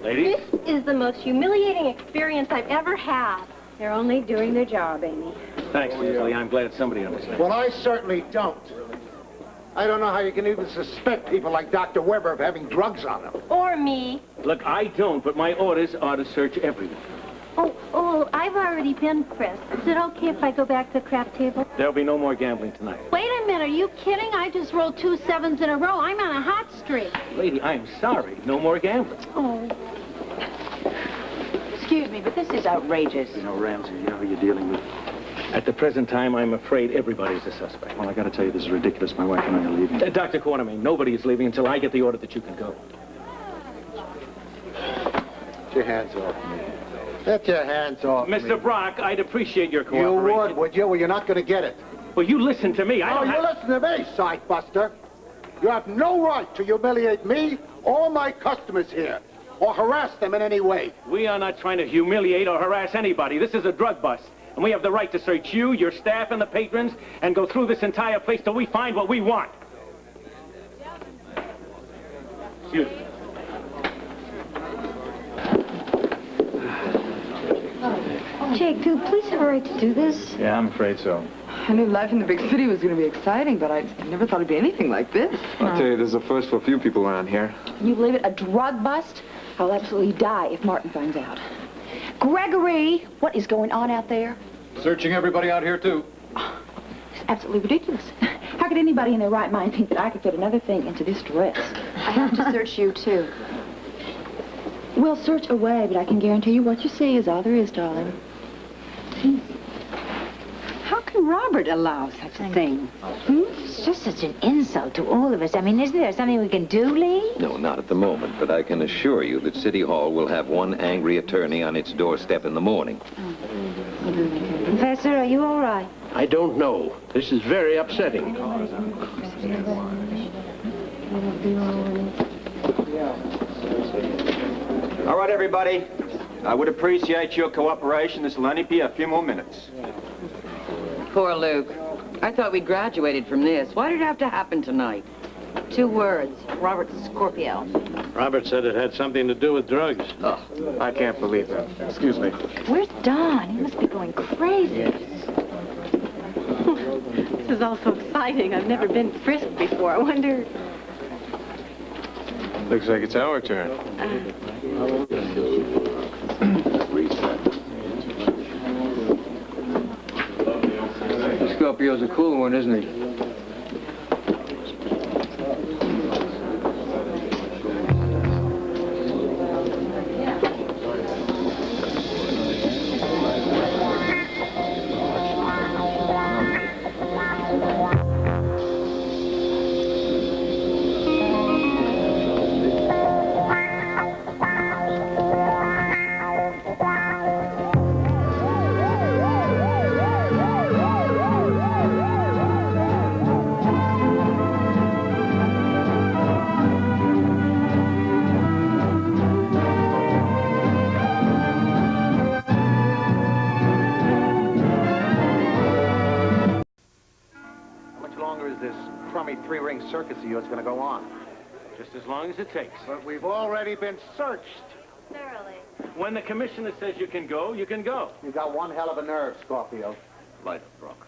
Ladies? This is the most humiliating experience I've ever had. They're only doing their job, Amy. Thanks, Leslie. I'm glad somebody understands. Well, I certainly don't. I don't know how you can even suspect people like Dr. Weber of having drugs on them. Or me. Look, I don't, but my orders are to search everyone. Oh, I've already been frisked. Is it okay if I go back to the crap table? There'll be no more gambling tonight. Wait a minute, are you kidding? I just rolled 2 7s in a row. I'm on a hot streak. Lady, I'm sorry. No more gambling. Oh. Excuse me, but this is outrageous. You know, Ramsey, you know who you're dealing with. At the present time, I'm afraid everybody's a suspect. Well, I gotta tell you, this is ridiculous. My wife and I are leaving. Dr. Quartermain, nobody is leaving until I get the order that you can go. Get your hands off me. Get your hands off me. Mr. Brock, I'd appreciate your You cooperation. would you? Well, you're not going to get it. Well, you listen to me. I don't you listen to me, sidebuster. You have no right to humiliate me or my customers here, or harass them in any way. We are not trying to humiliate or harass anybody. This is a drug bust. And we have the right to search you, your staff, and the patrons, and go through this entire place till we find what we want. Excuse me. Jake, do the police have a right to do this? Yeah, I'm afraid so. I knew life in the big city was going to be exciting, but I never thought it'd be anything like this. I'll tell you, this is a first for a few people around here. Can you believe it? A drug bust? I'll absolutely die if Martin finds out. Gregory, what is going on out there? Searching everybody out here, too. It's absolutely ridiculous. How could anybody in their right mind think that I could fit another thing into this dress? I have to search you, too. We'll search away, but I can guarantee you what you see is all there is, darling. How can Robert allow such a thing? It's just such an insult to all of us. I mean, isn't there something we can do, Lee? No, not at the moment, but I can assure you that City Hall will have one angry attorney on its doorstep in the morning. Professor, are you all right? I don't know. This is very upsetting. All right, everybody. I would appreciate your cooperation. This will only be a few more minutes. Poor Luke. I thought we'd graduated from this. Why did it have to happen tonight? 2 words. Robert Scorpio. Robert said it had something to do with drugs. Oh, I can't believe that. Excuse me. Where's Don? He must be going crazy. This is all so exciting. I've never been frisked before. I wonder... Looks like it's our turn. Scorpio's a cool one, isn't he? Circus of yours going to go on? Just as long as it takes. But we've already been searched. Thoroughly. When the commissioner says you can go, you can go. You got one hell of a nerve, Scorpio. Light, Brock.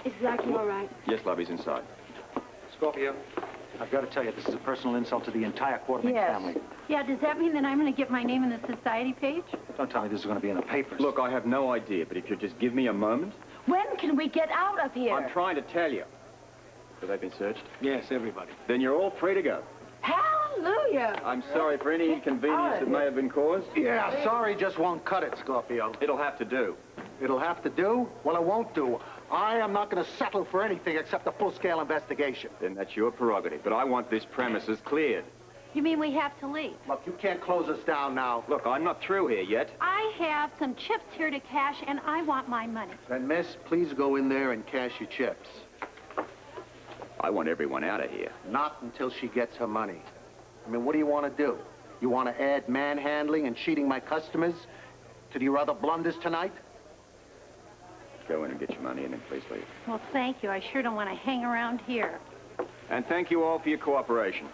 Is Blackie all right? Yes, Lobby's inside. Scorpio, I've got to tell you, this is a personal insult to the entire Quartermain family. Yeah, does that mean that I'm going to get my name in the society page? Don't tell me this is going to be in the papers. Look, I have no idea, but if you'll just give me a moment. When can we get out of here? I'm trying to tell you. Have they been searched? Yes, everybody. Then you're all free to go. Hallelujah! I'm sorry for any inconvenience that may have been caused. Yeah, sorry just won't cut it, Scorpio. It'll have to do. It'll have to do? Well, it won't do. I am not going to settle for anything except a full-scale investigation. Then that's your prerogative, but I want this premises cleared. You mean we have to leave? Look, you can't close us down now. Look, I'm not through here yet. I have some chips here to cash, and I want my money. Then, miss, please go in there and cash your chips. I want everyone out of here. Not until she gets her money. I mean, what do you want to do? You want to add manhandling and cheating my customers to your other blunders tonight? Go in and get your money and then please leave. Well, thank you. I sure don't want to hang around here. And thank you all for your cooperation.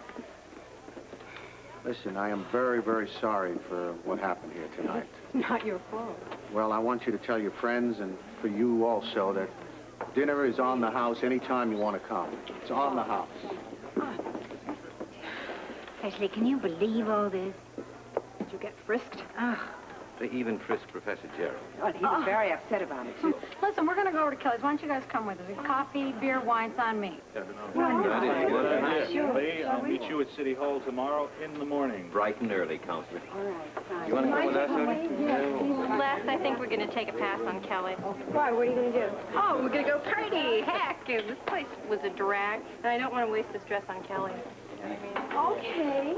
Listen, I am very, very sorry for what happened here tonight. Not your fault. Well, I want you to tell your friends and for you also that dinner is on the house anytime you want to come. It's on the house. Ashley, can you believe all this? Did you get frisked? They even frisked Professor Gerald. Well, he was very upset about it, too. Listen, we're going to go over to Kelly's. Why don't you guys come with us? Coffee, beer, wine's on me. Lee, I'll meet you at City Hall tomorrow in the morning. Bright and early, Counselor. All right, fine. You want to come with us, honey? Les, I think we're going to take a pass on Kelly. Why? What are you going to do? Oh, we're going to go party. Heck, this place was a drag, and I don't want to waste this dress on Kelly. Okay.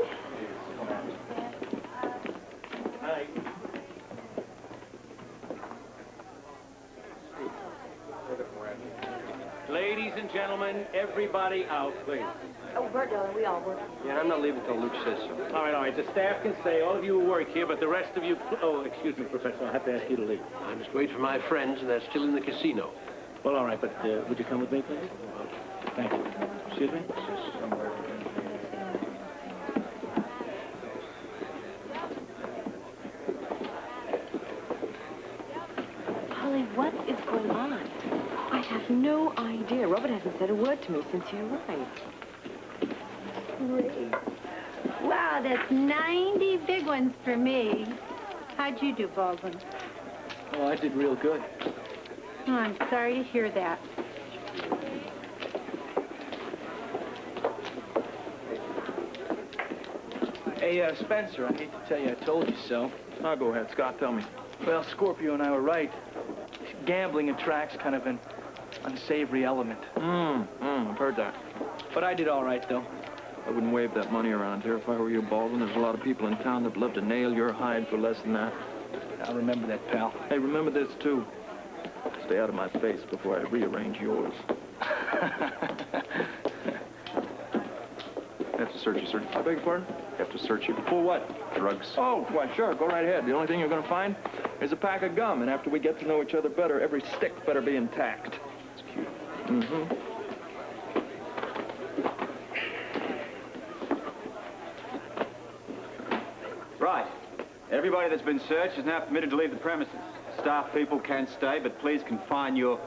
Ladies and gentlemen, everybody out, please. Oh, Bert, darling, we all work. Yeah, I'm not leaving till Luke says so. All right. The staff can stay, all of you who work here, but the rest of you... Oh, excuse me, Professor. I'll have to ask you to leave. I'm just waiting for my friends, and they're still in the casino. Well, all right, but would you come with me, please? Thank you. Excuse me? Holly, what is going on? I have no idea. Robert hasn't said a word to me since he arrived. Great. Wow, that's 90 big ones for me. How'd you do, Baldwin? Oh, I did real good. Oh, I'm sorry to hear that. Hey, Spencer, I hate to tell you I told you so. Oh, go ahead, Scott, tell me. Well, Scorpio and I were right. Gambling attracts kind of an unsavory element. I've heard that. But I did all right, though. I wouldn't wave that money around here if I were you, Baldwin. There's a lot of people in town that'd love to nail your hide for less than that. I'll remember that, pal. Hey, remember this, too. Stay out of my face before I rearrange yours. I have to search you, sir. I beg your pardon? I have to search you. For what? Drugs. Oh, why, sure, go right ahead. The only thing you're going to find is a pack of gum, and after we get to know each other better, every stick better be intact. It's cute. Mm-hmm. Right. Everybody that's been searched is now permitted to leave the premises. Staff people can stay, but please confine your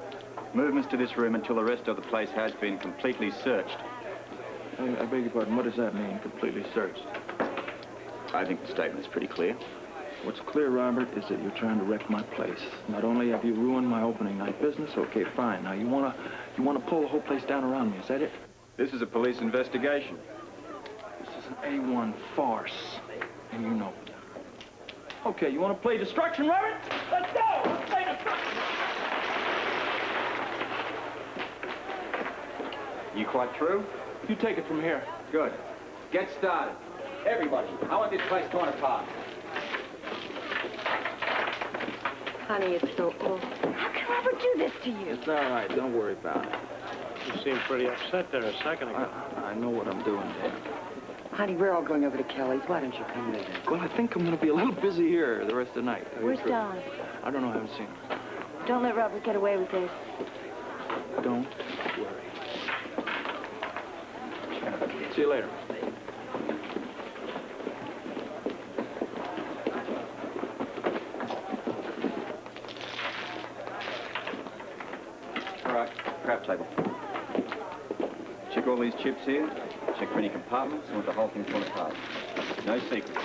movements to this room until the rest of the place has been completely searched. I beg your pardon. What does that mean, completely searched? I think the statement's pretty clear. What's clear, Robert, is that you're trying to wreck my place. Not only have you ruined my opening night business, okay, fine. Now, you wanna pull the whole place down around me, is that it? This is a police investigation. This is an A1 farce, and you know it. Okay, you want to play destruction, Robert? Let's go! Let's play destruction! You quite through? You take it from here. Good. Get started. Everybody, I want this place torn apart. Honey, it's so awful. How can Robert do this to you? It's all right. Don't worry about it. You seemed pretty upset there a second ago. I know what I'm doing, Dan. Honey, we're all going over to Kelly's. Why don't you come with us? Well, I think I'm going to be a little busy here the rest of the night. Where's Don? I don't know. I haven't seen her. Don't let Robert get away with this. Don't worry. See you later. All right, crap table. Check all these chips here. Check for any compartments. I want the whole thing torn apart. No secrets.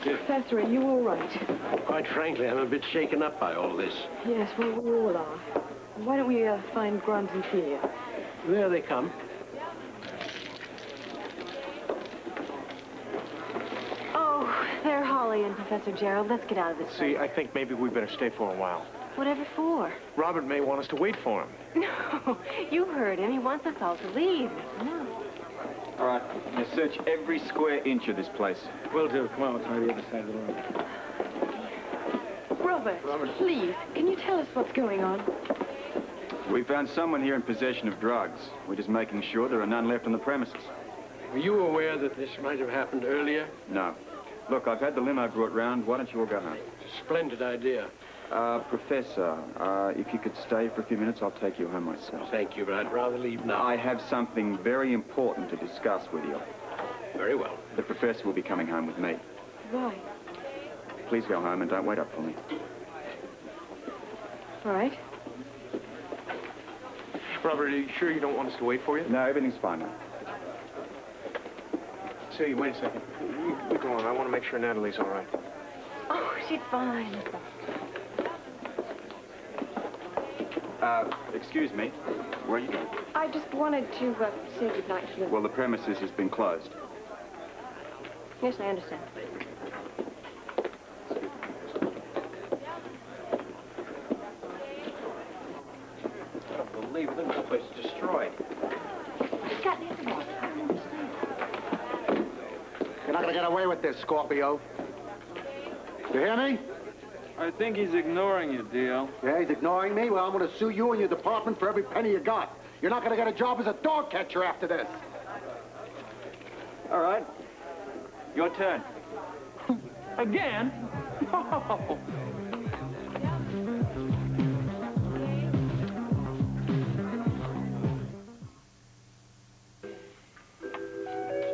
Professor, are you all right? Quite frankly, I'm a bit shaken up by all this. Yes, well, we all are. Why don't we find Grimes and Celia? There they come. Oh, they're Holly and Professor Gerald. Let's get out of this See, place. I think maybe we better stay for a while. Whatever for? Robert may want us to wait for him. No, you heard him. He wants us all to leave. No. All right. Now search every square inch of this place. Will do. Come on, we'll try the other side of the room. Robert, please, can you tell us what's going on? We found someone here in possession of drugs. We're just making sure there are none left on the premises. Were you aware that this might have happened earlier? No. Look, I've had the limo brought round. Why don't you all go home? It's a splendid idea. Professor, if you could stay for a few minutes, I'll take you home myself. Thank you, but I'd rather leave now. I have something very important to discuss with you. Very well. The professor will be coming home with me. Why? Please go home and don't wait up for me. All right. Robert, are you sure you don't want us to wait for you? No, everything's fine now. Say, wait a second. You go on. I want to make sure Natalie's all right. Oh, she's fine. Excuse me. Where are you going? I just wanted to say goodnight to you. Well, the premises has been closed. Yes, I understand. I don't believe it. This place is destroyed. Scott, I don't understand. You're not gonna get away with this, Scorpio. You hear me? I think he's ignoring you, Dio. Yeah, he's ignoring me? Well, I'm gonna sue you and your department for every penny you got. You're not gonna get a job as a dog catcher after this. All right. Your turn. Again?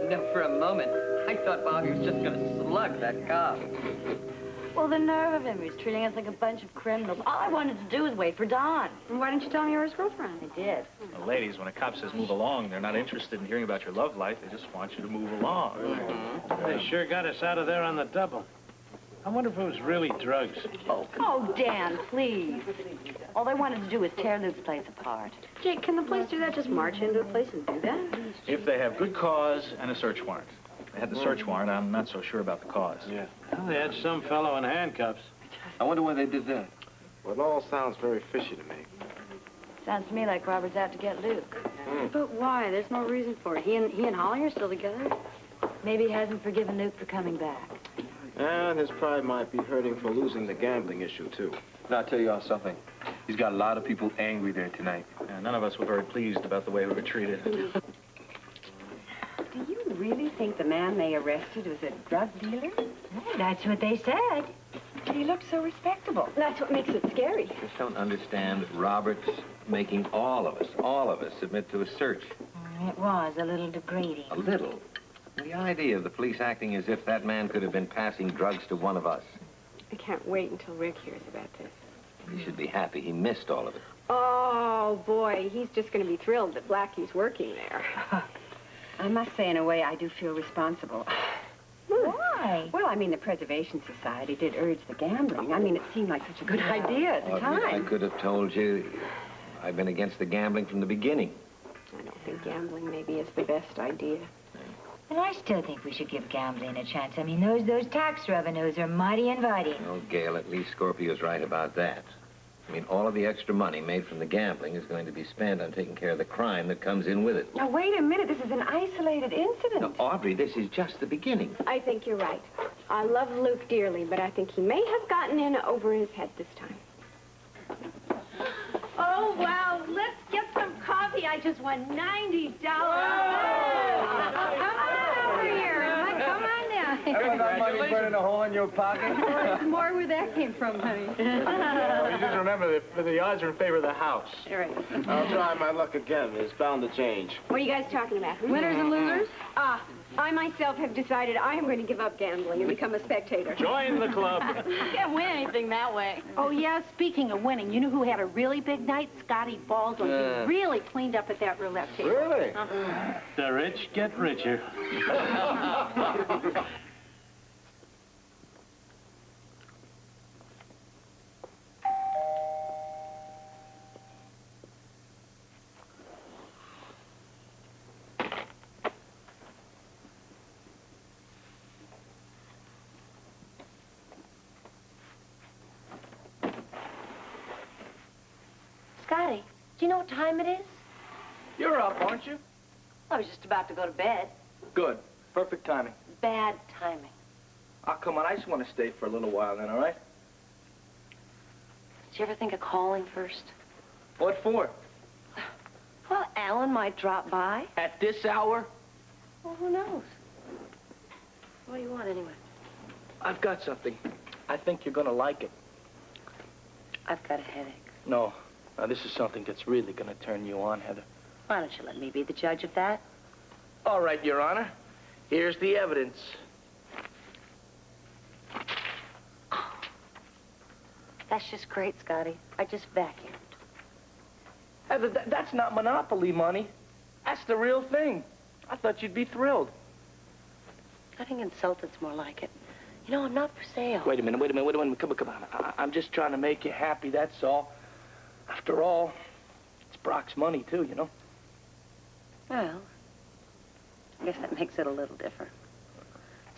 No, for a moment, I thought Bobby was just going to slug that cop. Well, the nerve of him. He was treating us like a bunch of criminals. All I wanted to do was wait for Don. Why didn't you tell me you were his girlfriend? I did. Well, ladies, when a cop says move along, they're not interested in hearing about your love life. They just want you to move along. They sure got us out of there on the double. I wonder if it was really drugs. Oh, Dan, please. All they wanted to do was tear Luke's place apart. Jake, can the police do that? Just march into a place and do that? If they have good cause and a search warrant. If they had the search warrant, I'm not so sure about the cause. Yeah. Well, they had some fellow in handcuffs. I wonder why they did that. Well, it all sounds very fishy to me. Sounds to me like Robert's out to get Luke. But why? There's no reason for it. He and Holly are still together. Maybe he hasn't forgiven Luke for coming back. And his pride might be hurting for losing the gambling issue, too. Now, I'll tell you all something. He's got a lot of people angry there tonight. None of us were very pleased about the way we were treated. Do you really think the man they arrested was a drug dealer? Well, that's what they said. He looked so respectable. That's what makes it scary. Just don't understand Robert's making all of us submit to a search. It was a little degrading. A little. The idea of the police acting as if that man could have been passing drugs to one of us. I can't wait until Rick hears about this. He should be happy he missed all of it. Oh, boy, he's just going to be thrilled that Blackie's working there. I must say, in a way, I do feel responsible. Why? Well, I mean, the Preservation Society did urge the gambling. I mean, it seemed like such a good idea at the I time. could have told you I've been against the gambling from the beginning. I don't think gambling maybe is the best idea. And I still think we should give gambling a chance. I mean, those tax revenues are mighty inviting. Oh, Gail, at least Scorpio's right about that. I mean, all of the extra money made from the gambling is going to be spent on taking care of the crime that comes in with it. Now, wait a minute. This is an isolated incident. Now, Audrey, this is just the beginning. I think you're right. I love Luke dearly, but I think he may have gotten in over his head this time. Oh, wow. Let's get some coffee. I just won $90. Come on over here. Come on now. That money burning a hole in your pocket? More where that came from, honey. You just remember that the odds are in favor of the house. All right. I'll try my luck again. It's bound to change. What are you guys talking about? Winners and losers? I myself have decided I am going to give up gambling and become a spectator. Join the club. You can't win anything that way. Oh, yeah, speaking of winning, you know who had a really big night? Scotty Baldwin. He really cleaned up at that roulette table. Really? The rich get richer. Scotty, do you know what time it is? You're up, aren't you? I was just about to go to bed. Good. Perfect timing. Bad timing. Oh, come on. I just want to stay for a little while then, all right? Did you ever think of calling first? What for? Well, Alan might drop by. At this hour? Well, who knows? What do you want, anyway? I've got something. I think you're going to like it. I've got a headache. No. Now, this is something that's really going to turn you on, Heather. Why don't you let me be the judge of that? All right, Your Honor. Here's the evidence. That's just great, Scotty. I just vacuumed. Heather, that's not Monopoly money. That's the real thing. I thought you'd be thrilled. I think insulted's more like it. You know, I'm not for sale. Wait a minute. Come on. I'm just trying to make you happy, that's all. After all, it's Brock's money, too, you know? Well, I guess that makes it a little different.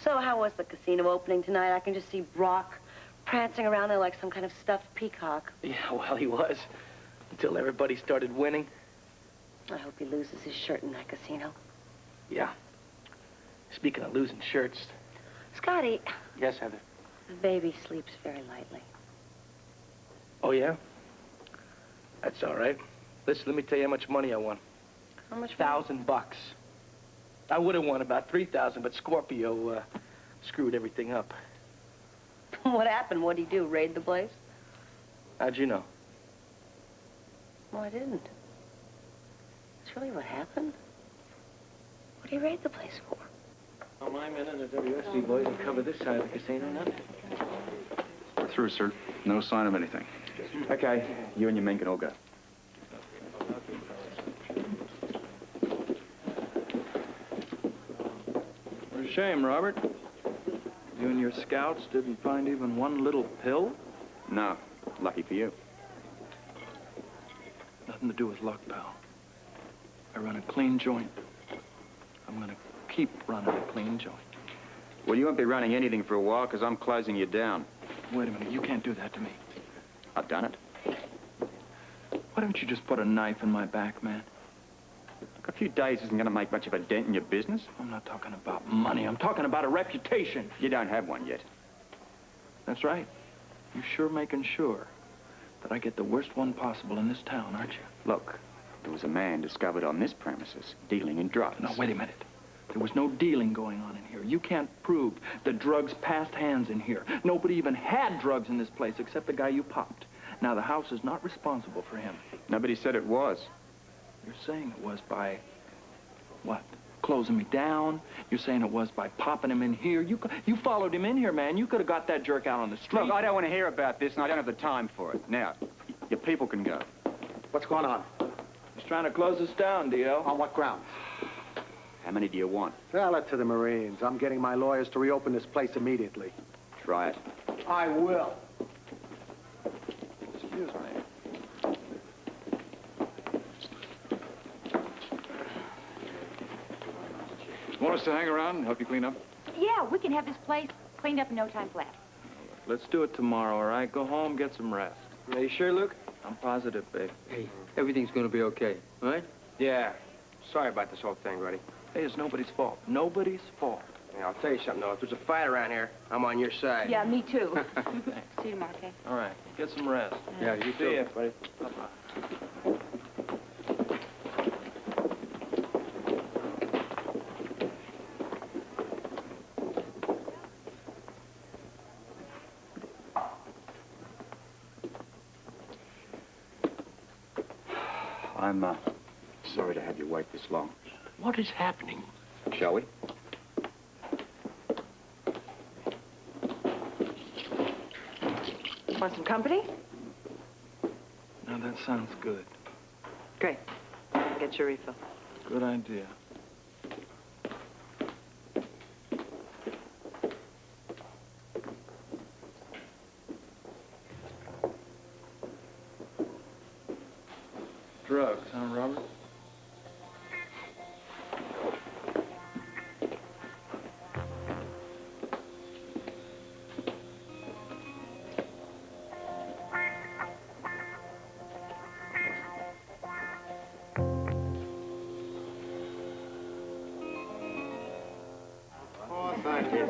So how was the casino opening tonight? I can just see Brock prancing around there like some kind of stuffed peacock. Yeah, well, he was. Until everybody started winning. I hope he loses his shirt in that casino. Yeah. Speaking of losing shirts. Scotty. Yes, Heather? The baby sleeps very lightly. Oh, yeah? That's all right. Listen, let me tell you how much money I won. How much? $1,000. I would have won about 3,000, but Scorpio screwed everything up. What happened? What'd he do? Raid the place? How'd you know? No, I didn't. That's really what happened. What'd he raid the place for? Oh, my men and the WSC boys will cover this side of the casino, nothing. We're through, sir. No sign of anything. Okay, you and your men can all go. What a shame, Robert. You and your scouts didn't find even one little pill? No. Lucky for you. Nothing to do with luck, pal. I run a clean joint. I'm gonna keep running a clean joint. Well, you won't be running anything for a while, because I'm closing you down. Wait a minute, you can't do that to me. I've done it. Why don't you just put a knife in my back, man? Look, a few days isn't going to make much of a dent in your business. I'm not talking about money. I'm talking about a reputation. You don't have one yet. That's right. You're sure making sure that I get the worst one possible in this town, aren't you? Look, there was a man discovered on this premises dealing in drugs. No, wait a minute. There was no dealing going on in here. You can't prove the drugs passed hands in here. Nobody even had drugs in this place except the guy you popped. Now, the house is not responsible for him. Nobody said it was. You're saying it was by, what, closing me down? You're saying it was by popping him in here? You followed him in here, man. You could have got that jerk out on the street. Look, I don't want to hear about this, and I don't have the time for it. Now, your people can go. What's going on? He's trying to close us down, DL. On what grounds? How many do you want? Tell it to the Marines. I'm getting my lawyers to reopen this place immediately. Try it. I will. Excuse me. Want us to hang around and help you clean up? Yeah, we can have this place cleaned up in no time flat. Let's do it tomorrow, all right? Go home, get some rest. Are you sure, Luke? I'm positive, babe. Hey, everything's gonna be okay, all right? Yeah. Sorry about this whole thing, buddy. Hey, it's nobody's fault. Nobody's fault. Yeah, I'll tell you something, though. If there's a fight around here, I'm on your side. Yeah, me too. See you tomorrow, okay? All right, get some rest. Yeah, you See too. ya, buddy. Bye-bye. I'm, sorry to have you wait this long. What is happening? Shall we? Want some company? Now, that sounds good. Great. Get your refill. Good idea. Drugs, huh, Robert?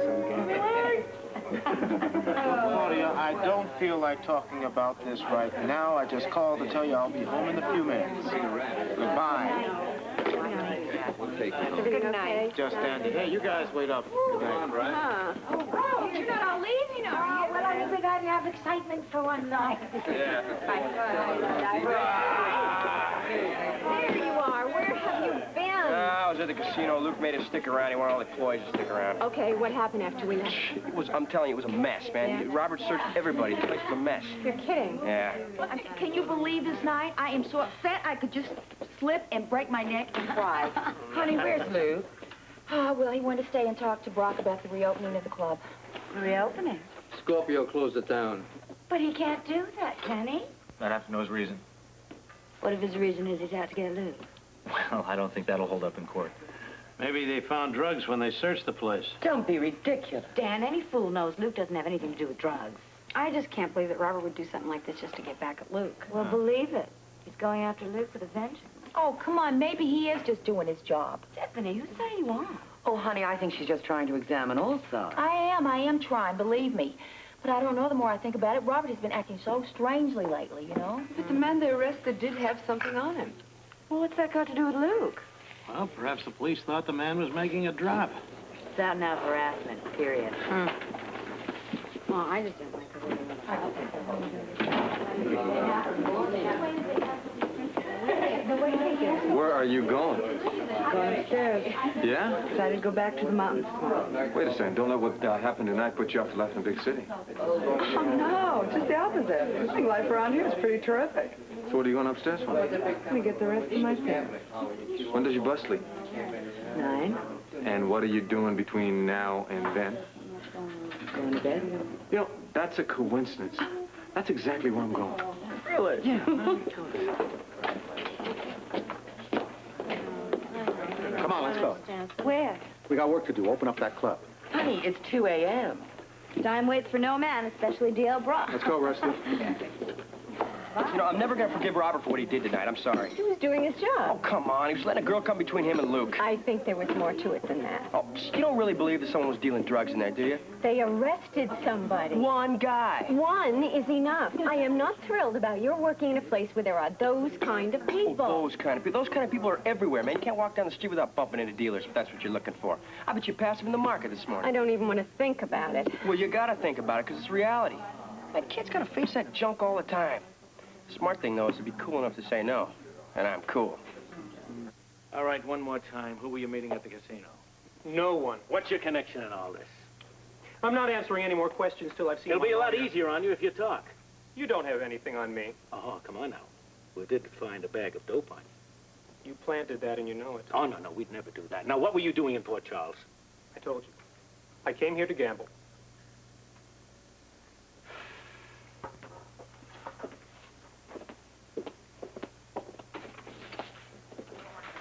some gambling. Claudia, I don't feel like talking about this right now. I just called to tell you I'll be home in a few minutes. Goodbye. Good night. Just Andy. Hey, you guys wait up. Good night. Oh, you're not all leaving, are you? Well, I think we got enough excitement for one night. There you are. Where have you been? I was at the casino. Luke made us stick around. He wanted all the employees to stick around. Okay, what happened after we left? I'm telling you, it was a mess, man. Yeah. Robert searched everybody. The place was a mess. You're kidding. Yeah. Can you believe this night? I am so upset I could just slip and break my neck and cry. Honey, where's Luke? Well, he wanted to stay and talk to Brock about the reopening of the club. Reopening? Scorpio closed it down. But he can't do that, can he? I'd have to know his reason. What if his reason is he's out to get Luke? Well, I don't think that'll hold up in court. Maybe they found drugs when they searched the place. Don't be ridiculous. Dan, any fool knows Luke doesn't have anything to do with drugs. I just can't believe that Robert would do something like this just to get back at Luke. Well, believe it. He's going after Luke with a vengeance. Oh, come on. Maybe he is just doing his job. Stephanie, who said you are? Oh, honey, I think she's just trying to examine all sides. I am trying, believe me. But I don't know, the more I think about it, Robert has been acting so strangely lately, you know? But the man they arrested did have something on him. Well, what's that got to do with Luke? Well, perhaps the police thought the man was making a drop. It's out and out harassment, period. Well, I just didn't like the way Where are you going? Going upstairs. Yeah? Decided to go back to the mountains tomorrow. Wait a second. Don't let what happened tonight put you off to life in a big city. Oh, no, just the opposite. I think life around here is pretty terrific. So what are you going upstairs for? Let me get the rest of my family. When does your bus leave? 9. And what are you doing between now and then? Going to bed. You know, that's a coincidence. That's exactly where I'm going. Really? Yeah. Come on, let's go. Where? We got work to do. Open up that club. Honey, it's 2 a.m. Time waits for no man, especially D.L. Brock. Let's go, Rusty. You know, I'm never going to forgive Robert for what he did tonight. I'm sorry. He was doing his job. Oh, come on. He was letting a girl come between him and Luke. I think there was more to it than that. Oh, you don't really believe that someone was dealing drugs in there, do you? They arrested somebody. One guy. One is enough. I am not thrilled about your working in a place where there are those kind of people. Oh, those kind of people. Those kind of people are everywhere, man. You can't walk down the street without bumping into dealers if that's what you're looking for. I bet you passed them in the market this morning. I don't even want to think about it. Well, you got to think about it because it's reality. Man, kids got to face that junk all the time. The smart thing, though, is to be cool enough to say no. And I'm cool. All right, one more time. Who were you meeting at the casino? No one. What's your connection in all this? I'm not answering any more questions till I've seen It'll be a my lot lawyer. easier on you if you talk. You don't have anything on me. Oh, come on now. We did find a bag of dope on you. You planted that and you know it. Oh, no, we'd never do that. Now, what were you doing in Port Charles? I told you. I came here to gamble.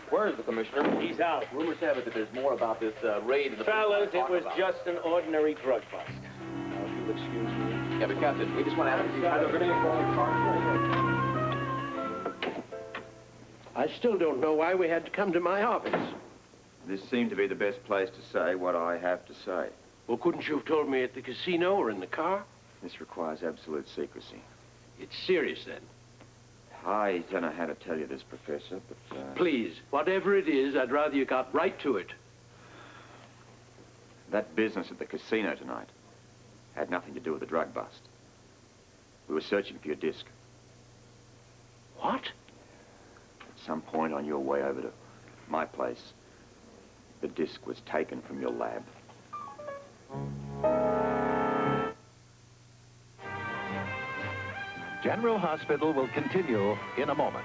Where is the commissioner? He's out. Rumors have it that there's more about this raid in the... Fellas, it was just an ordinary drug bust. Now, if you'll excuse me. Yeah, but Captain, we just want to ask you... I still don't know why we had to come to my office. This seemed to be the best place to say what I have to say. Well, couldn't you have told me at the casino or in the car? This requires absolute secrecy. It's serious, then. I don't know how to tell you this, Professor, but... Please, whatever it is, I'd rather you got right to it. That business at the casino tonight had nothing to do with the drug bust. We were searching for your disc. What? At some point on your way over to my place, the disc was taken from your lab. General Hospital will continue in a moment.